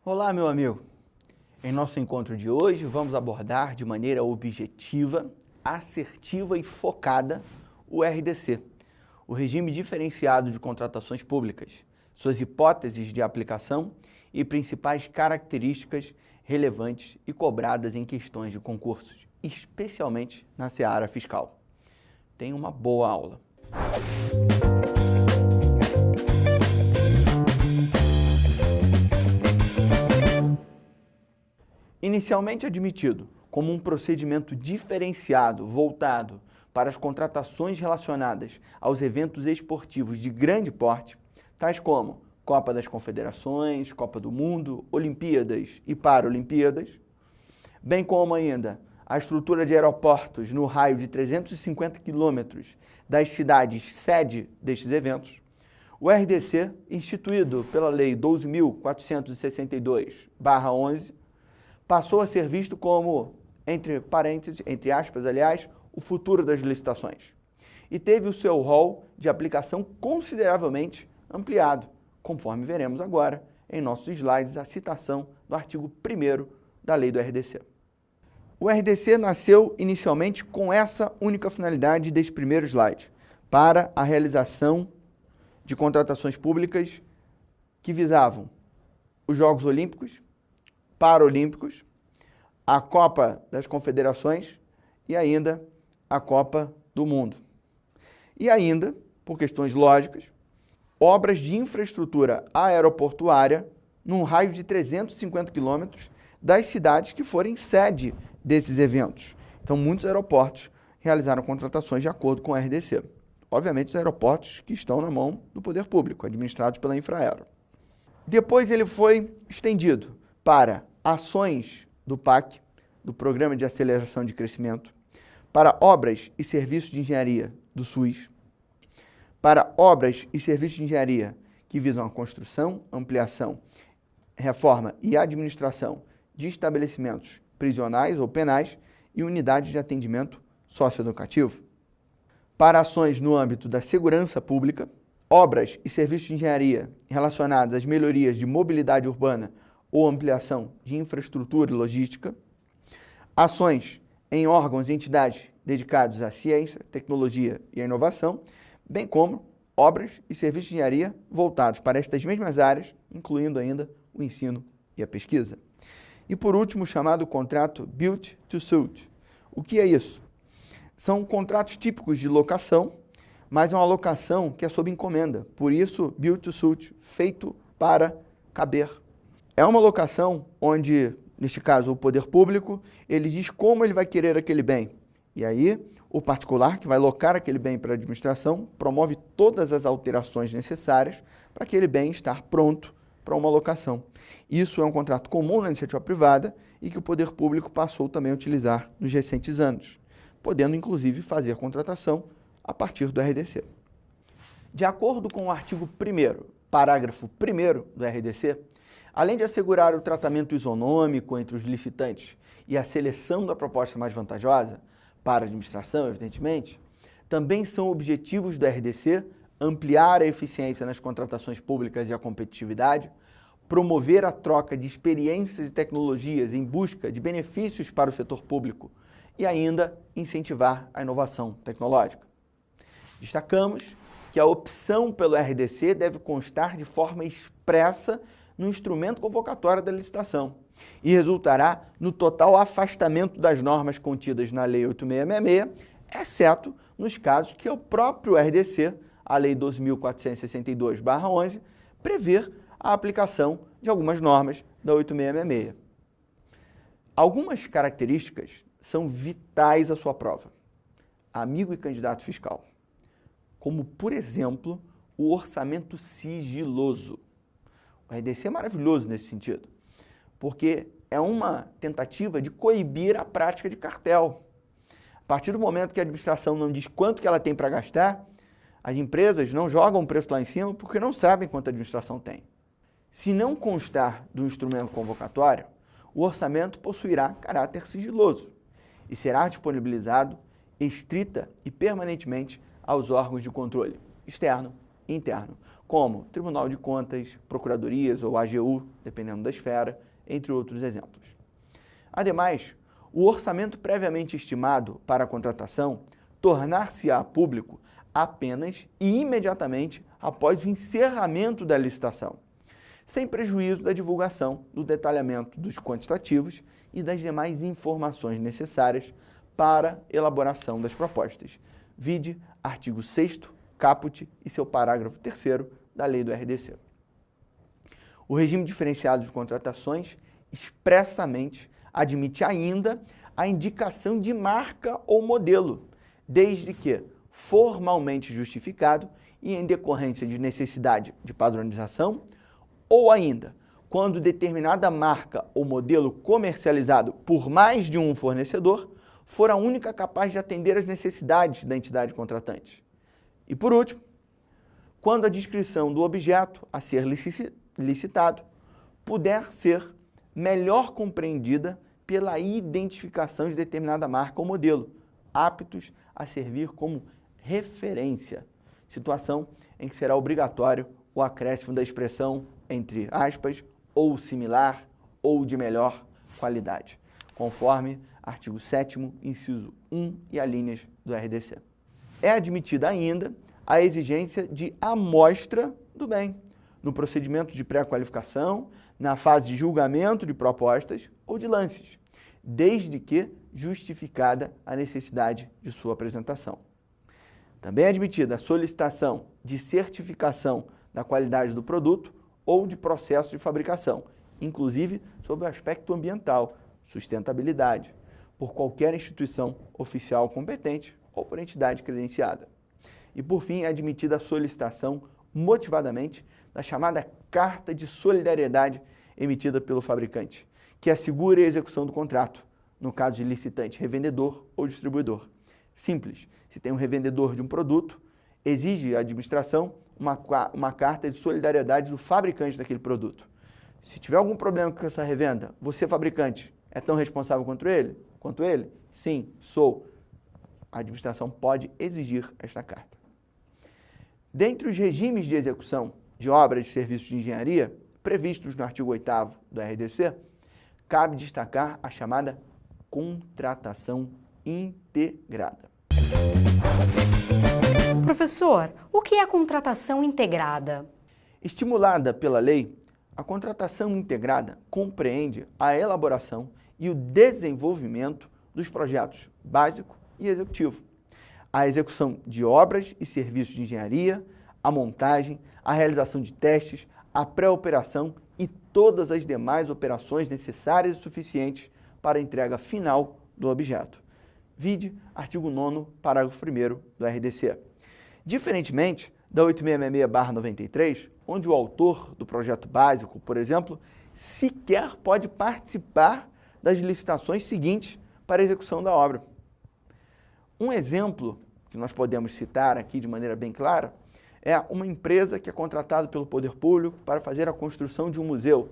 Olá, meu amigo. Em nosso encontro de hoje, vamos abordar de maneira objetiva, assertiva e focada o RDC, o Regime Diferenciado de Contratações Públicas, suas hipóteses de aplicação e principais características relevantes e cobradas em questões de concursos, especialmente na seara fiscal. Tenha uma boa aula. Inicialmente admitido como um procedimento diferenciado voltado para as contratações relacionadas aos eventos esportivos de grande porte, tais como Copa das Confederações, Copa do Mundo, Olimpíadas e Paralimpíadas, bem como ainda a estrutura de aeroportos no raio de 350 quilômetros das cidades sede destes eventos, o RDC, instituído pela Lei 12.462/11, passou a ser visto como, entre aspas, o futuro das licitações. E teve o seu rol de aplicação consideravelmente ampliado, conforme veremos agora em nossos slides a citação do artigo 1º da lei do RDC. O RDC nasceu inicialmente com essa única finalidade deste primeiro slide, para a realização de contratações públicas que visavam os Jogos Olímpicos, Paralímpicos, a Copa das Confederações e ainda a Copa do Mundo. E ainda, por questões lógicas, obras de infraestrutura aeroportuária num raio de 350 quilômetros das cidades que forem sede desses eventos. Então, muitos aeroportos realizaram contratações de acordo com o RDC. Obviamente, os aeroportos que estão na mão do poder público, administrados pela Infraero. Depois ele foi estendido para ações do PAC, do Programa de Aceleração de Crescimento, para obras e serviços de engenharia do SUS, para obras e serviços de engenharia que visam a construção, ampliação, reforma e administração de estabelecimentos prisionais ou penais e unidades de atendimento socioeducativo, para ações no âmbito da segurança pública, obras e serviços de engenharia relacionados às melhorias de mobilidade urbana ou ampliação de infraestrutura e logística, ações em órgãos e entidades dedicados à ciência, tecnologia e à inovação, bem como obras e serviços de engenharia voltados para estas mesmas áreas, incluindo ainda o ensino e a pesquisa. E por último, o chamado contrato Build to Suit. O que é isso? São contratos típicos de locação, mas é uma locação que é sob encomenda, por isso Build to Suit, feito para caber. É uma locação onde, neste caso, o poder público, ele diz como ele vai querer aquele bem. E aí, o particular, que vai locar aquele bem para a administração, promove todas as alterações necessárias para aquele bem estar pronto para uma locação. Isso é um contrato comum na iniciativa privada e que o poder público passou também a utilizar nos recentes anos, podendo, inclusive, fazer contratação a partir do RDC. De acordo com o artigo 1º, parágrafo 1º do RDC, além de assegurar o tratamento isonômico entre os licitantes e a seleção da proposta mais vantajosa, para a administração, evidentemente, também são objetivos do RDC ampliar a eficiência nas contratações públicas e a competitividade, promover a troca de experiências e tecnologias em busca de benefícios para o setor público e ainda incentivar a inovação tecnológica. Destacamos que a opção pelo RDC deve constar de forma expressa no instrumento convocatório da licitação e resultará no total afastamento das normas contidas na Lei 8.666, exceto nos casos que o próprio RDC, a Lei 12.462/11, prevê a aplicação de algumas normas da 8.666. Algumas características são vitais à sua prova, amigo e candidato fiscal, como, por exemplo, o orçamento sigiloso. O RDC é maravilhoso nesse sentido, porque é uma tentativa de coibir a prática de cartel. A partir do momento que a administração não diz quanto que ela tem para gastar, as empresas não jogam o preço lá em cima porque não sabem quanto a administração tem. Se não constar do instrumento convocatório, o orçamento possuirá caráter sigiloso e será disponibilizado estrita e permanentemente aos órgãos de controle externo interno, como Tribunal de Contas, Procuradorias ou AGU, dependendo da esfera, entre outros exemplos. Ademais, o orçamento previamente estimado para a contratação tornar-se-á público apenas e imediatamente após o encerramento da licitação, sem prejuízo da divulgação do detalhamento dos quantitativos e das demais informações necessárias para elaboração das propostas. Vide artigo 6º, caput e seu parágrafo 3º da Lei do RDC. O regime diferenciado de contratações expressamente admite ainda a indicação de marca ou modelo, desde que formalmente justificado e em decorrência de necessidade de padronização, ou ainda, quando determinada marca ou modelo comercializado por mais de um fornecedor for a única capaz de atender às necessidades da entidade contratante. E por último, quando a descrição do objeto a ser licitado puder ser melhor compreendida pela identificação de determinada marca ou modelo, aptos a servir como referência, situação em que será obrigatório o acréscimo da expressão, entre aspas, ou similar ou de melhor qualidade, conforme artigo 7º, inciso 1 e alíneas do RDC. É admitida ainda a exigência de amostra do bem, no procedimento de pré-qualificação, na fase de julgamento de propostas ou de lances, desde que justificada a necessidade de sua apresentação. Também é admitida a solicitação de certificação da qualidade do produto ou de processo de fabricação, inclusive sob o aspecto ambiental, sustentabilidade, por qualquer instituição oficial competente ou por entidade credenciada. E, por fim, é admitida a solicitação motivadamente da chamada Carta de Solidariedade emitida pelo fabricante, que assegura a execução do contrato, no caso de licitante, revendedor ou distribuidor. Simples, se tem um revendedor de um produto, exige a administração uma carta de solidariedade do fabricante daquele produto. Se tiver algum problema com essa revenda, você, fabricante, é tão responsável quanto ele? Sim, sou. A administração pode exigir esta carta. Dentre os regimes de execução de obras de serviços de engenharia, previstos no artigo 8º do RDC, cabe destacar a chamada contratação integrada. Professor, o que é a contratação integrada? Estimulada pela lei, a contratação integrada compreende a elaboração e o desenvolvimento dos projetos básico e executivo, a execução de obras e serviços de engenharia, a montagem, a realização de testes, a pré-operação e todas as demais operações necessárias e suficientes para a entrega final do objeto. Vide artigo 9º, parágrafo 1º do RDC. Diferentemente da 8666/93, onde o autor do projeto básico, por exemplo, sequer pode participar das licitações seguintes para a execução da obra. Um exemplo que nós podemos citar aqui de maneira bem clara é uma empresa que é contratada pelo poder público para fazer a construção de um museu.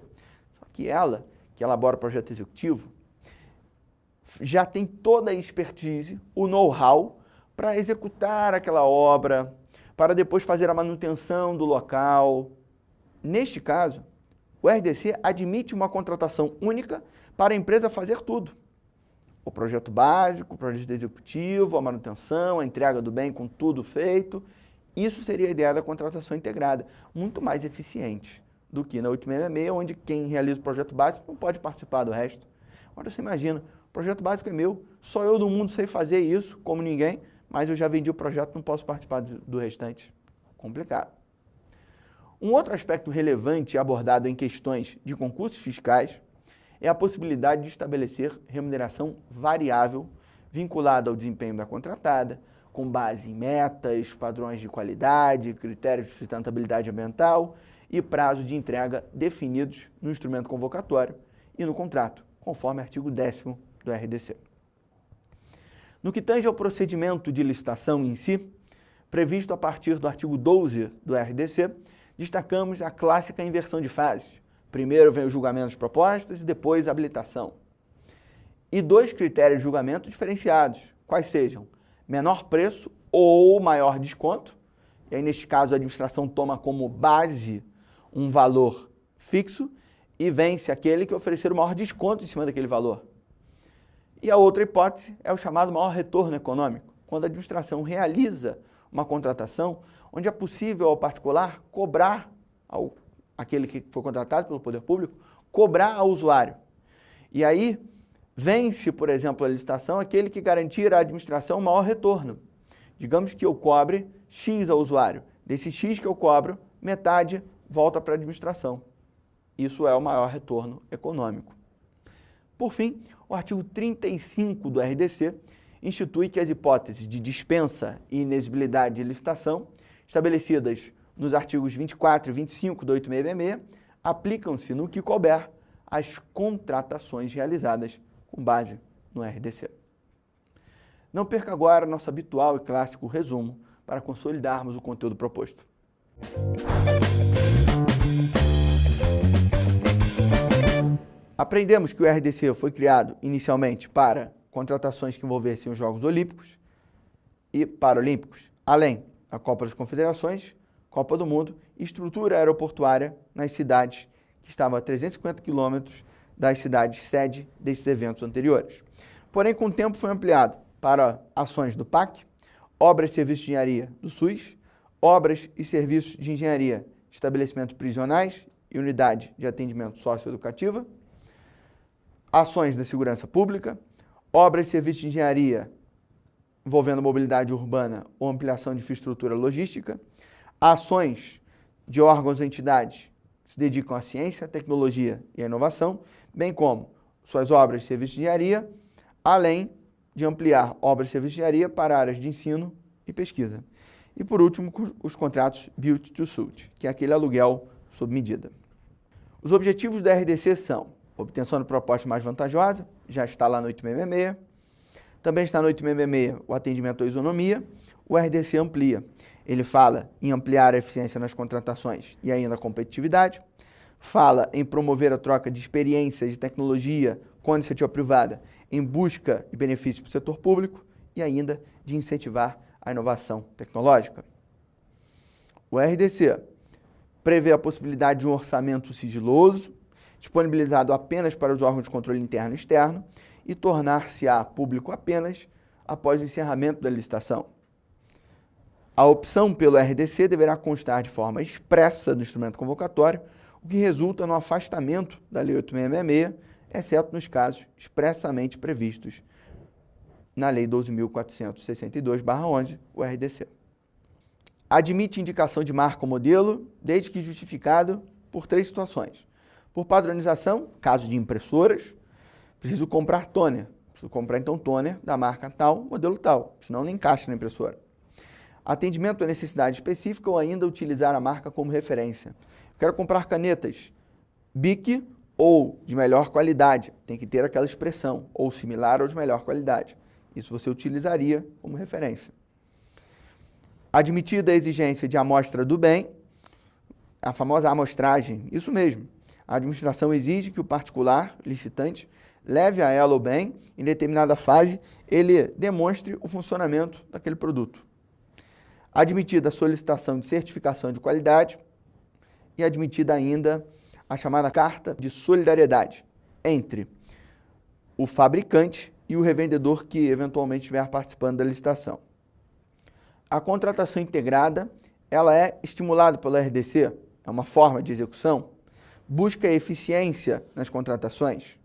Só que ela, que elabora o projeto executivo, já tem toda a expertise, o know-how para executar aquela obra, para depois fazer a manutenção do local. Neste caso, o RDC admite uma contratação única para a empresa fazer tudo. O projeto básico, o projeto executivo, a manutenção, a entrega do bem com tudo feito. Isso seria a ideia da contratação integrada, muito mais eficiente do que na 8666, onde quem realiza o projeto básico não pode participar do resto. Agora você imagina, o projeto básico é meu, só eu do mundo sei fazer isso, como ninguém, mas eu já vendi o projeto, não posso participar do restante. Complicado. Um outro aspecto relevante abordado em questões de concursos fiscais é a possibilidade de estabelecer remuneração variável vinculada ao desempenho da contratada, com base em metas, padrões de qualidade, critérios de sustentabilidade ambiental e prazo de entrega definidos no instrumento convocatório e no contrato, conforme artigo 10º do RDC. No que tange ao procedimento de licitação em si, previsto a partir do artigo 12 do RDC, destacamos a clássica inversão de fases. Primeiro vem o julgamento das propostas e depois a habilitação. E 2 critérios de julgamento diferenciados, quais sejam menor preço ou maior desconto e aí neste caso a administração toma como base um valor fixo e vence aquele que oferecer o maior desconto em cima daquele valor. E a outra hipótese é o chamado maior retorno econômico, quando a administração realiza uma contratação onde é possível ao particular cobrar aquele que foi contratado pelo poder público, cobrar ao usuário. E aí vence, por exemplo, a licitação aquele que garantir à administração maior retorno. Digamos que eu cobre X ao usuário. Desse X que eu cobro, metade volta para a administração. Isso é o maior retorno econômico. Por fim, o artigo 35 do RDC institui que as hipóteses de dispensa e inexigibilidade de licitação, estabelecidas nos artigos 24 e 25 do 8666, aplicam-se no que couber às contratações realizadas com base no RDC. Não perca agora nosso habitual e clássico resumo para consolidarmos o conteúdo proposto. Aprendemos que o RDC foi criado inicialmente para contratações que envolvessem os Jogos Olímpicos e Paralímpicos, além da Copa das Confederações, Copa do Mundo e estrutura aeroportuária nas cidades que estavam a 350 quilômetros das cidades sede desses eventos anteriores. Porém, com o tempo foi ampliado para ações do PAC, obras e serviços de engenharia do SUS, obras e serviços de engenharia de estabelecimentos prisionais e unidade de atendimento socioeducativa, ações da segurança pública, obras e serviços de engenharia envolvendo mobilidade urbana ou ampliação de infraestrutura logística, ações de órgãos e entidades que se dedicam à ciência, à tecnologia e à inovação, bem como suas obras e serviços de engenharia, além de ampliar obras e serviços de engenharia para áreas de ensino e pesquisa. E, por último, os contratos Build to Suit, que é aquele aluguel sob medida. Os objetivos da RDC são obtenção de proposta mais vantajosa, já está lá no 8666. Também está no 8666 o atendimento à isonomia. O RDC amplia. Ele fala em ampliar a eficiência nas contratações e ainda a competitividade. Fala em promover a troca de experiências de tecnologia com a iniciativa privada em busca de benefícios para o setor público e ainda de incentivar a inovação tecnológica. O RDC prevê a possibilidade de um orçamento sigiloso, disponibilizado apenas para os órgãos de controle interno e externo e tornar-se-á público apenas após o encerramento da licitação. A opção pelo RDC deverá constar de forma expressa do instrumento convocatório, o que resulta no afastamento da Lei 8666, exceto nos casos expressamente previstos na Lei 12.462/11, o RDC. Admite indicação de marca ou modelo, desde que justificado por 3 situações. Por padronização, caso de impressoras, preciso comprar toner. Preciso comprar, então, toner da marca tal, modelo tal, senão não encaixa na impressora. Atendimento à necessidade específica ou ainda utilizar a marca como referência. Quero comprar canetas Bic ou de melhor qualidade. Tem que ter aquela expressão, ou similar ou de melhor qualidade. Isso você utilizaria como referência. Admitida a exigência de amostra do bem, a famosa amostragem, isso mesmo. A administração exige que o particular, licitante, leve a ela o bem, em determinada fase, ele demonstre o funcionamento daquele produto. Admitida a solicitação de certificação de qualidade e admitida ainda a chamada carta de solidariedade entre o fabricante e o revendedor que eventualmente estiver participando da licitação. A contratação integrada, ela é estimulada pelo RDC, é uma forma de execução, busca eficiência nas contratações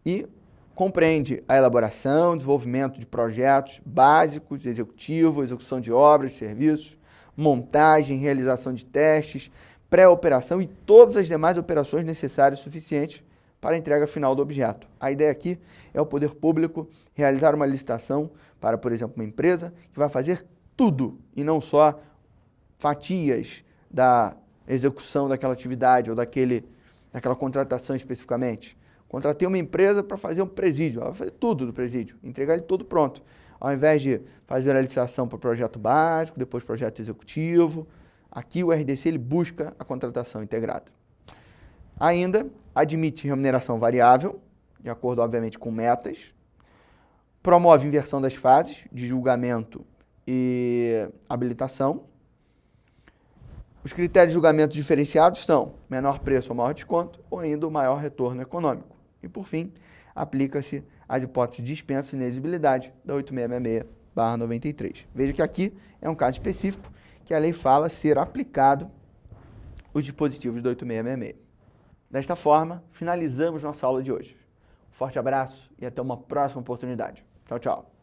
e compreende a elaboração, desenvolvimento de projetos básicos, executivos, execução de obras, serviços, montagem, realização de testes, pré-operação e todas as demais operações necessárias e suficientes para a entrega final do objeto. A ideia aqui é o poder público realizar uma licitação para, por exemplo, uma empresa que vai fazer tudo e não só fatias da execução daquela atividade ou daquela contratação especificamente. Contratei uma empresa para fazer um presídio, ela vai fazer tudo do presídio, entregar ele todo pronto. Ao invés de fazer a licitação para o projeto básico, depois projeto executivo, aqui o RDC ele busca a contratação integrada. Ainda admite remuneração variável, de acordo, obviamente, com metas, promove inversão das fases de julgamento e habilitação, Os critérios de julgamento diferenciados são menor preço ou maior desconto, ou ainda o maior retorno econômico. E, por fim, aplica-se as hipóteses de dispensa e inexigibilidade da 8666/93. Veja que aqui é um caso específico que a lei fala ser aplicado os dispositivos da 8666. Desta forma, finalizamos nossa aula de hoje. Um forte abraço e até uma próxima oportunidade. Tchau, tchau.